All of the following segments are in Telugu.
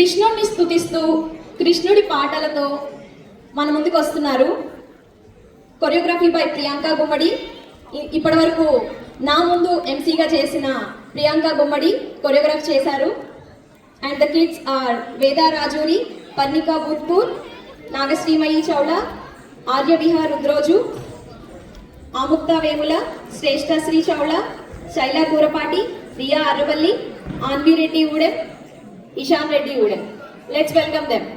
కృష్ణుడిని స్తుతిస్తూ కృష్ణుడి పాటలతో మన ముందుకు వస్తున్నారు. Choreography by Priyanka Gummadi. ఇప్పటి వరకు నా ముందు ఎంసీగా చేసిన ప్రియాంక గుమ్మడి కొరియోగ్రాఫ్ చేశారు. And the kids are Veda Rajuri, Parnika Boothpur, Nagasrimayi Chowda, Arya Vihar Rudroju, Amukta Vemula, Shreshta Sri Chowda, Shaila Kurapati, Riya Arravalli, Anvi Reddy Udem, Ishan Reddy Udem. Let's welcome them.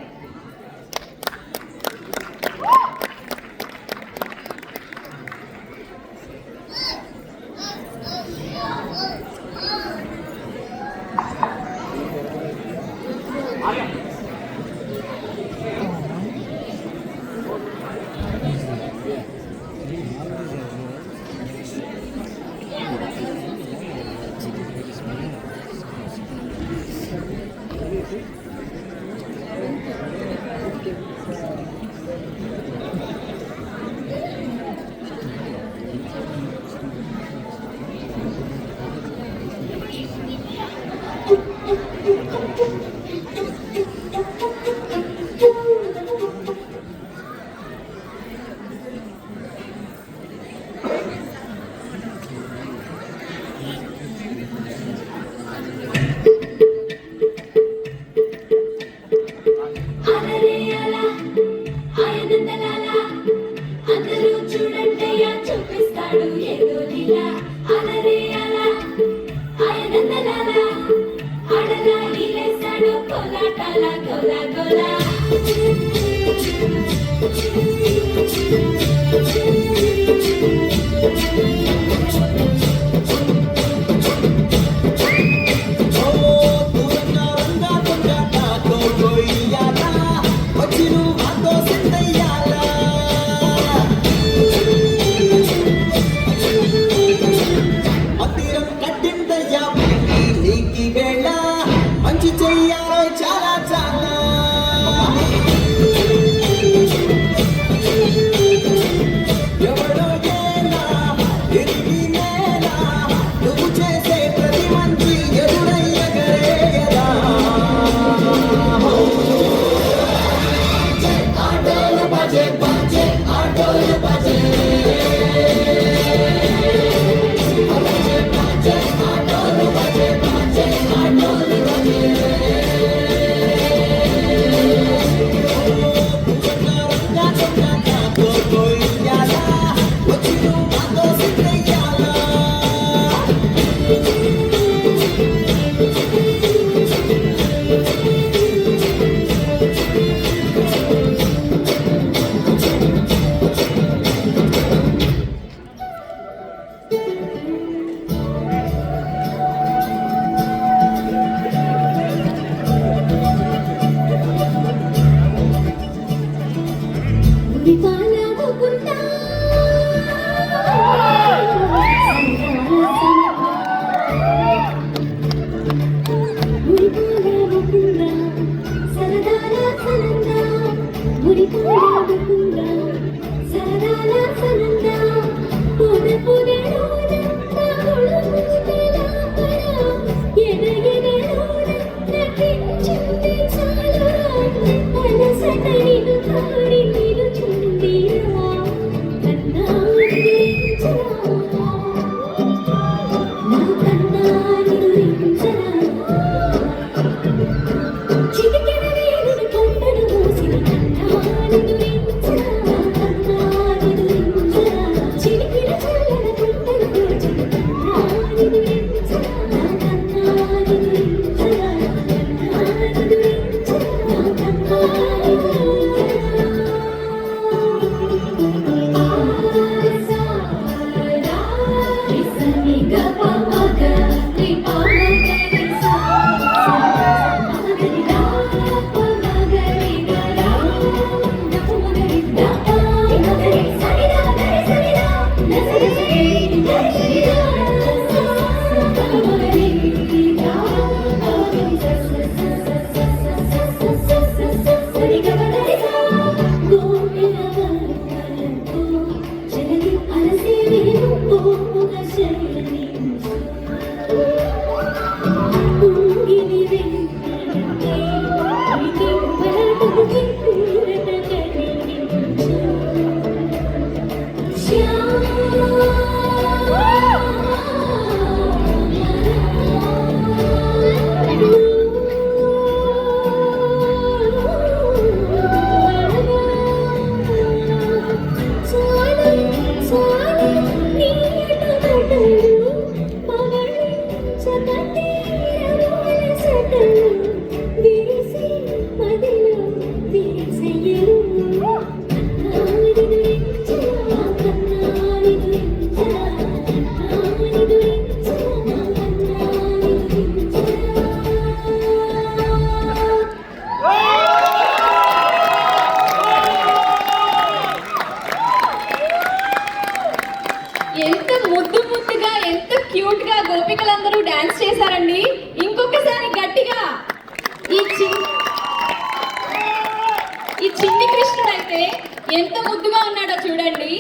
ఎంత ముద్దుగా ఉన్నాడో చూడండి.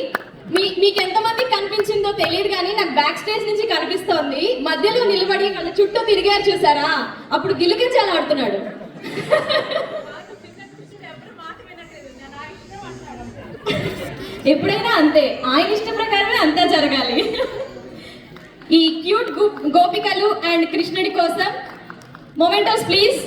మీకు ఎంతమందికి కనిపించిందో తెలియదు కానీ నాకు బ్యాక్ స్టేజ్ నుంచి కనిపిస్తోంది. మధ్యలో నిలబడి వాళ్ళ చుట్టూ తిరిగారు చూసారా, అప్పుడు గిలికించాలి ఆడుతున్నాడు. ఎప్పుడైనా అంతే, ఆయన ఇష్ట ప్రకారమే అంతా జరగాలి. ఈ క్యూట్ గోపికలు అండ్ కృష్ణుడి కోసం మొమెంటోస్ ప్లీజ్.